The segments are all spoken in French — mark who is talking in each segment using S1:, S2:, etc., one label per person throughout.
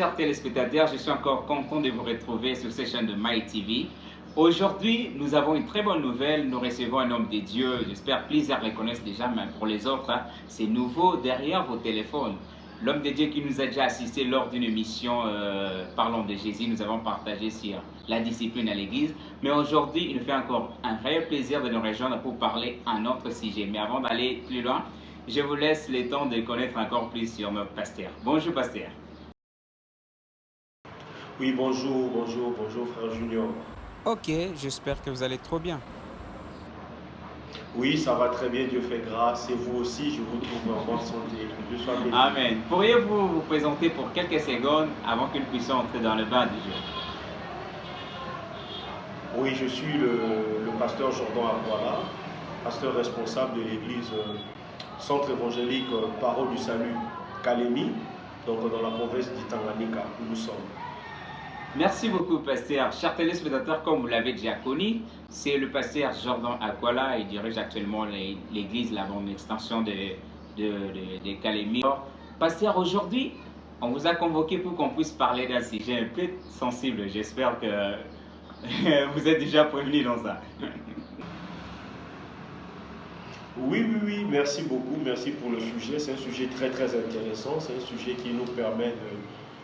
S1: chers téléspectateurs, je suis encore content de vous retrouver sur cette chaîne de MyTV. Aujourd'hui, nous avons une très bonne nouvelle. Nous recevons un homme de Dieu. J'espère que plusieurs le connaissent déjà, mais pour les autres, c'est nouveau derrière vos téléphones. L'homme de Dieu qui nous a déjà assisté lors d'une émission Parlons de Jésus, nous avons partagé sur la discipline à l'église. Mais aujourd'hui, il nous fait encore un réel plaisir de nous rejoindre pour parler à un autre sujet. Mais avant d'aller plus loin, je vous laisse le temps de connaître encore plus sur notre pasteur. Bonjour pasteur.
S2: Oui, bonjour frère Junior.
S1: Ok, j'espère que vous allez trop bien.
S2: Oui, ça va très bien, Dieu fait grâce. Et vous aussi, je vous trouve en bonne santé. Que Dieu soit béni.
S1: Amen. Pourriez-vous vous présenter pour quelques secondes avant que nous puissions entrer dans le bas du jeu?
S2: Oui, je suis le pasteur Jordan Akwala, pasteur responsable de l'église Centre évangélique Parole du Salut Kalemi, donc dans la province d'Itanganika où nous sommes.
S1: Merci beaucoup, pasteur. Chers téléspectateurs, comme vous l'avez déjà connu, c'est le pasteur Jordan Akwala. Il dirige actuellement l'église, la grande extension de Kalemi. Pasteur, aujourd'hui, on vous a convoqué pour qu'on puisse parler d'un sujet un peu sensible. J'espère que vous êtes déjà prévenu dans ça.
S2: Oui, merci beaucoup, merci pour le sujet. C'est un sujet très intéressant, c'est un sujet qui nous permet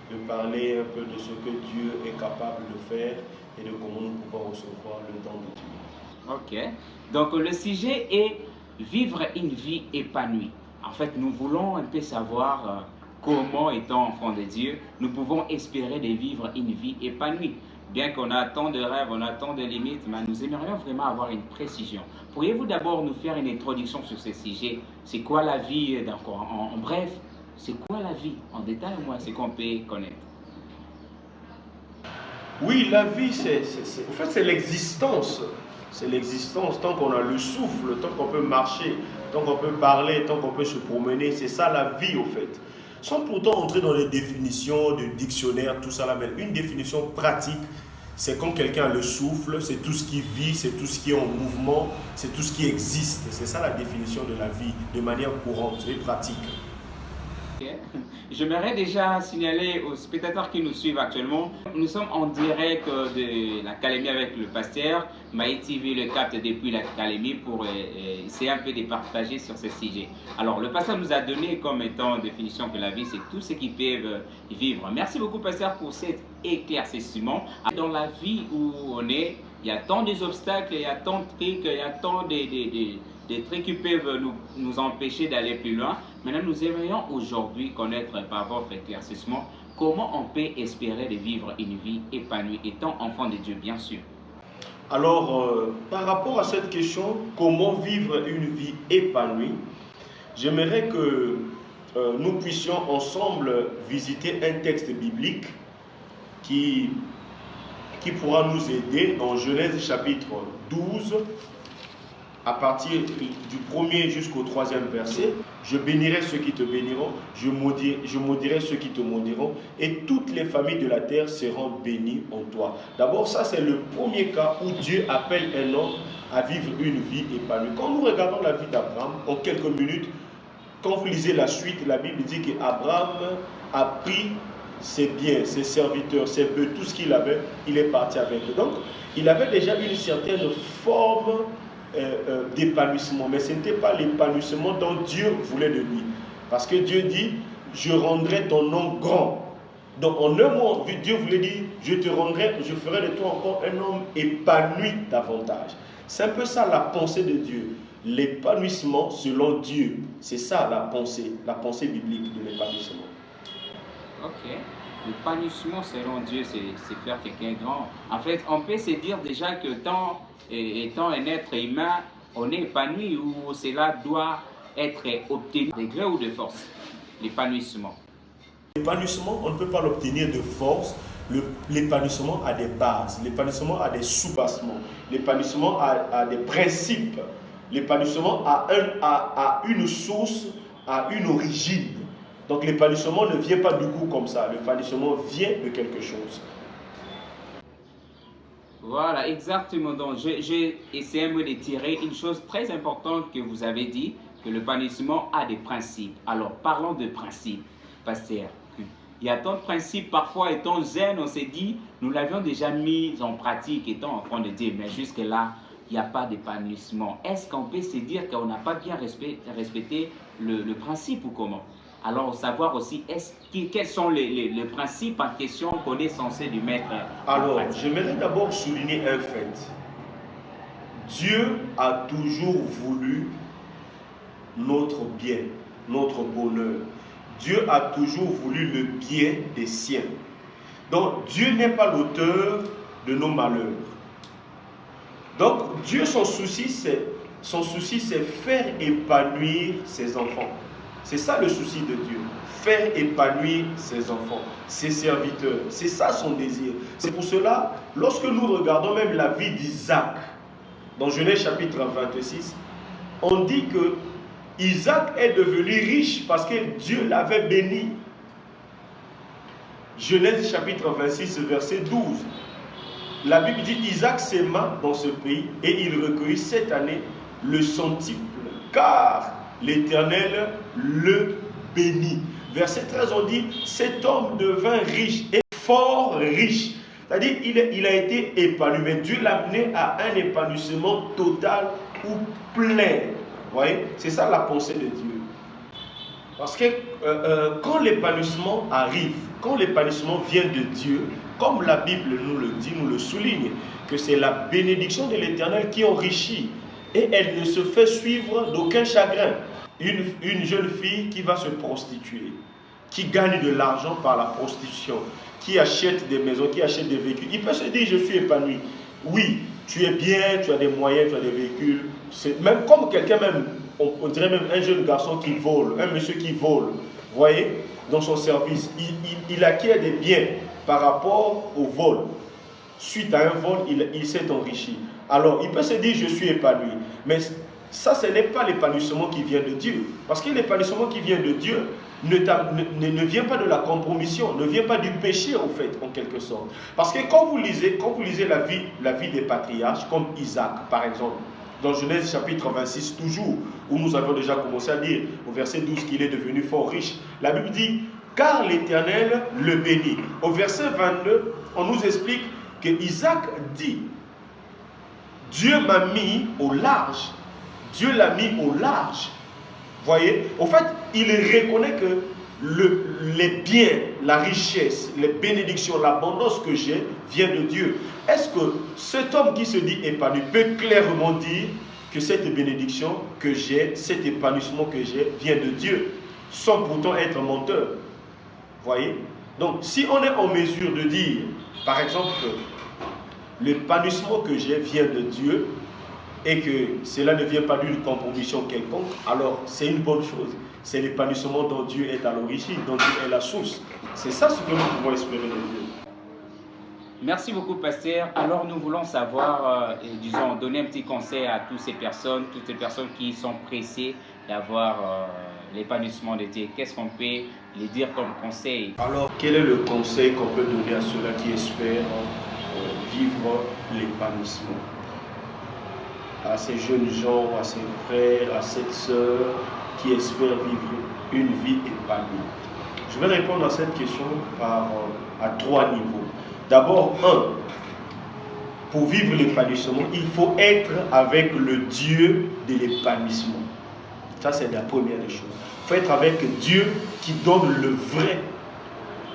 S2: de parler un peu de ce que Dieu est capable de faire et de comment nous pouvons recevoir le don de Dieu.
S1: Ok, donc le sujet est vivre une vie épanouie. En fait, nous voulons un peu savoir comment, étant enfant de Dieu, nous pouvons espérer de vivre une vie épanouie. Bien qu'on a tant de rêves, on a tant de limites, mais nous aimerions vraiment avoir une précision. Pourriez-vous d'abord nous faire une introduction sur ce sujet? C'est quoi la vie, en bref, c'est quoi la vie? En détail, au moins, c'est qu'on peut connaître.
S2: Oui, la vie, en fait, c'est l'existence. C'est l'existence. Tant qu'on a le souffle, tant qu'on peut marcher, tant qu'on peut parler, tant qu'on peut se promener, c'est ça la vie, au fait. Sans pourtant entrer dans les définitions de dictionnaire, tout ça là, mais une définition pratique, c'est quand quelqu'un a le souffle, c'est tout ce qui vit, c'est tout ce qui est en mouvement, c'est tout ce qui existe. C'est ça la définition de la vie, de manière courante et pratique.
S1: J'aimerais déjà signaler aux spectateurs qui nous suivent actuellement, nous sommes en direct de l'Académie avec le pasteur. MyTV le capte depuis l'Académie pour essayer un peu de partager sur ce sujet. Alors, le pasteur nous a donné comme étant définition que la vie, c'est tout ce qu'ils peuvent vivre. Merci beaucoup, pasteur, pour cet éclaircissement. Dans la vie où on est, il y a tant d'obstacles, il y a tant de trucs, il y a tant des trucs qui peuvent nous empêcher d'aller plus loin. Maintenant, nous aimerions aujourd'hui connaître par votre éclaircissement comment on peut espérer de vivre une vie épanouie, étant enfant de Dieu, bien sûr.
S2: Alors, par rapport à cette question, comment vivre une vie épanouie, j'aimerais que nous puissions ensemble visiter un texte biblique qui pourra nous aider dans Genèse chapitre 12, à partir du 1er jusqu'au 3e verset. Je bénirai ceux qui te béniront, je maudirai ceux qui te maudiront, et toutes les familles de la terre seront bénies en toi. D'abord, ça c'est le premier cas où Dieu appelle un homme à vivre une vie épanouie. Quand nous regardons la vie d'Abraham, en quelques minutes, quand vous lisez la suite, la Bible dit qu'Abraham a pris ses biens, ses serviteurs, ses bœufs, tout ce qu'il avait, il est parti avec eux. Donc, il avait déjà une certaine forme d'épanouissement, mais ce n'était pas l'épanouissement dont Dieu voulait de lui. Parce que Dieu dit, je rendrai ton nom grand. Donc en un mot, Dieu voulait dire, je ferai de toi encore un homme épanoui davantage. C'est un peu ça la pensée de Dieu. L'épanouissement selon Dieu. C'est ça la pensée biblique de l'épanouissement.
S1: Ok. L'épanouissement selon Dieu, c'est faire quelqu'un grand. En fait, on peut se dire déjà que étant un être humain, on est épanoui ou cela doit être obtenu de gré ou de force, l'épanouissement.
S2: L'épanouissement, on ne peut pas l'obtenir de force. L'épanouissement a des bases, l'épanouissement a des sous-bassements, l'épanouissement a des principes, l'épanouissement a une source, a une origine. Donc l'épanouissement ne vient pas du coup comme ça, l'épanouissement vient de quelque chose.
S1: Voilà, exactement. Donc, j'ai essayé de tirer une chose très importante que vous avez dit, que l'épanouissement a des principes. Alors, parlons de principes, pasteur. Il y a tant de principes, parfois étant jeunes, on s'est dit, nous l'avions déjà mis en pratique, étant enfant de Dieu, mais jusque-là, il n'y a pas d'épanouissement. Est-ce qu'on peut se dire qu'on n'a pas bien respecté le principe ou comment? Alors, savoir aussi, quels sont les principes en question qu'on est censé lui mettre en pratique?
S2: Alors, j'aimerais d'abord souligner un fait. Dieu a toujours voulu notre bien, notre bonheur. Dieu a toujours voulu le bien des siens. Donc, Dieu n'est pas l'auteur de nos malheurs. Donc, Dieu, son souci, c'est faire épanouir ses enfants. C'est ça le souci de Dieu. Faire épanouir ses enfants, ses serviteurs. C'est ça son désir. C'est pour cela, lorsque nous regardons même la vie d'Isaac, dans Genèse chapitre 26, on dit que Isaac est devenu riche parce que Dieu l'avait béni. Genèse chapitre 26, verset 12. La Bible dit Isaac s'aima dans ce pays et il recueillit cette année le centuple, car l'Éternel le bénit. Verset 13, on dit cet homme devint riche et fort riche. C'est-à-dire il a été épanoui, mais Dieu l'a amené à un épanouissement total ou plein. Vous voyez, c'est ça la pensée de Dieu. Parce que quand l'épanouissement arrive, quand l'épanouissement vient de Dieu, comme la Bible nous le dit, nous le souligne, que c'est la bénédiction de l'Éternel qui enrichit et elle ne se fait suivre d'aucun chagrin. Une jeune fille qui va se prostituer, qui gagne de l'argent par la prostitution, qui achète des maisons, qui achète des véhicules, il peut se dire je suis épanoui. Oui, tu es bien, tu as des moyens, tu as des véhicules. C'est même comme quelqu'un, même, on dirait même un jeune garçon qui vole, un monsieur qui vole, vous voyez, dans son service, il acquiert des biens par rapport au vol. Suite à un vol, il s'est enrichi. Alors, il peut se dire je suis épanoui, mais ça, ce n'est pas l'épanouissement qui vient de Dieu. Parce que l'épanouissement qui vient de Dieu ne vient pas de la compromission, ne vient pas du péché, en fait, en quelque sorte. Parce que quand vous lisez la vie des patriarches, comme Isaac, par exemple, dans Genèse chapitre 26, toujours, où nous avons déjà commencé à dire, au verset 12, qu'il est devenu fort riche, la Bible dit, car l'Éternel le bénit. Au verset 22, on nous explique que Isaac dit, Dieu m'a mis au large. Dieu l'a mis au large. Voyez, en fait, il reconnaît que les biens, la richesse, les bénédictions, l'abondance que j'ai vient de Dieu. Est-ce que cet homme qui se dit épanoui peut clairement dire que cette bénédiction que j'ai, cet épanouissement que j'ai vient de Dieu, sans pourtant être menteur? Voyez? Donc, si on est en mesure de dire, par exemple, que l'épanouissement que j'ai vient de Dieu, et que cela ne vient pas d'une compromission quelconque, alors c'est une bonne chose. C'est l'épanouissement dont Dieu est à l'origine, dont Dieu est la source. C'est ça ce que nous pouvons espérer de Dieu.
S1: Merci beaucoup, pasteur. Alors, nous voulons savoir, disons, donner un petit conseil à toutes ces personnes qui sont pressées d'avoir l'épanouissement de Dieu. Qu'est-ce qu'on peut les dire comme conseil?
S2: Alors, quel est le conseil qu'on peut donner à ceux-là qui espèrent vivre l'épanouissement? À ces jeunes gens, à ces frères, à cette sœur qui espèrent vivre une vie épanouie. Je vais répondre à cette question à 3 niveaux. D'abord, pour vivre l'épanouissement, il faut être avec le Dieu de l'épanouissement. Ça, c'est la première des choses. Il faut être avec Dieu qui donne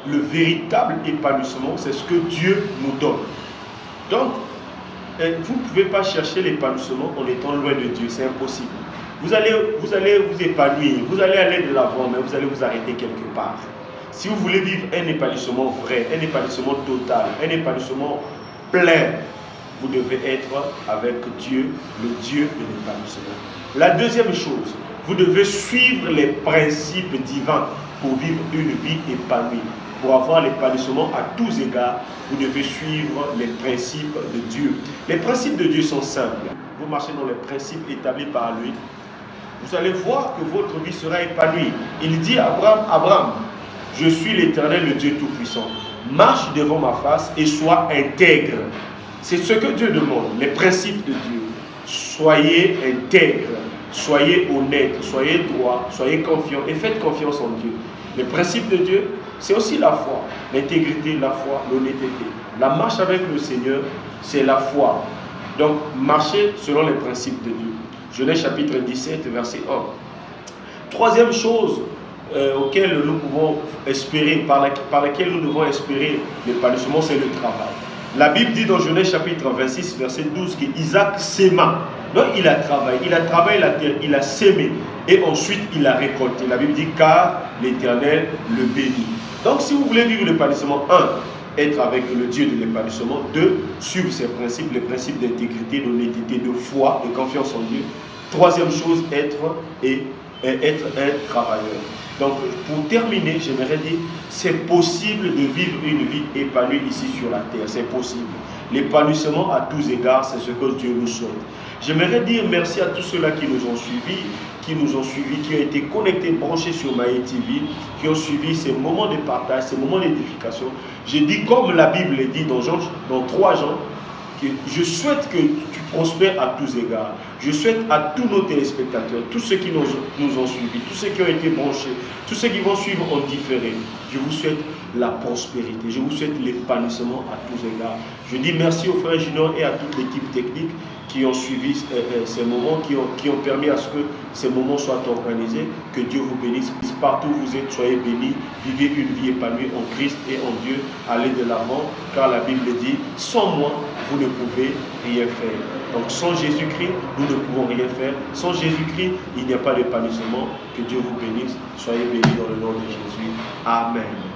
S2: le véritable épanouissement. C'est ce que Dieu nous donne. Donc, vous ne pouvez pas chercher l'épanouissement en étant loin de Dieu, c'est impossible. Vous allez vous épanouir, vous allez aller de l'avant, mais vous allez vous arrêter quelque part. Si vous voulez vivre un épanouissement vrai, un épanouissement total, un épanouissement plein, vous devez être avec Dieu, le Dieu de l'épanouissement. La deuxième chose, vous devez suivre les principes divins pour vivre une vie épanouie. Pour avoir l'épanouissement à tous égards, vous devez suivre les principes de Dieu. Les principes de Dieu sont simples. Vous marchez dans les principes établis par lui, vous allez voir que votre vie sera épanouie. Il dit à Abraham, je suis l'Éternel, le Dieu Tout-Puissant. Marche devant ma face et sois intègre. C'est ce que Dieu demande, les principes de Dieu. Soyez intègre, soyez honnête, soyez droit, soyez confiant et faites confiance en Dieu. Les principes de Dieu, c'est aussi la foi. L'intégrité, la foi, l'honnêteté. La marche avec le Seigneur, c'est la foi. Donc, marcher selon les principes de Dieu. Genèse chapitre 17, verset 1. Troisième chose auquel nous pouvons espérer, par laquelle nous devons espérer l'épanouissement, c'est le travail. La Bible dit dans Genèse chapitre 26, verset 12, qu'Isaac s'aima. Donc il a travaillé la terre, il a sémé et ensuite il a récolté. La Bible dit car l'Éternel le bénit. Donc si vous voulez vivre l'épanouissement, 1, être avec le Dieu de l'épanouissement, 2, suivre ses principes, les principes d'intégrité, d'honnêteté, de foi, de confiance en Dieu. Troisième chose, être un travailleur. Donc pour terminer, j'aimerais dire, c'est possible de vivre une vie épanouie ici sur la terre, c'est possible. L'épanouissement à tous égards, c'est ce que Dieu nous souhaite. J'aimerais dire merci à tous ceux-là qui nous ont suivis, qui ont été connectés, branchés sur Maé TV, qui ont suivi ces moments de partage, ces moments d'édification. Je dis comme la Bible dit dans 3 Jean, que je souhaite que tu prospères à tous égards. Je souhaite à tous nos téléspectateurs, tous ceux qui nous ont suivis, tous ceux qui ont été branchés, tous ceux qui vont suivre en différé, je vous souhaite la prospérité, je vous souhaite l'épanouissement à tous égards. Je dis merci au frère Junior et à toute l'équipe technique qui ont suivi ces moments, qui ont permis à ce que ces moments soient organisés. Que Dieu vous bénisse. Partout où vous êtes, soyez bénis. Vivez une vie épanouie en Christ et en Dieu. Allez de l'avant, car la Bible dit, sans moi, vous ne pouvez rien faire. Donc sans Jésus-Christ, nous ne pouvons rien faire. Sans Jésus-Christ, il n'y a pas d'épanouissement. Que Dieu vous bénisse. Soyez bénis dans le nom de Jésus. Amen.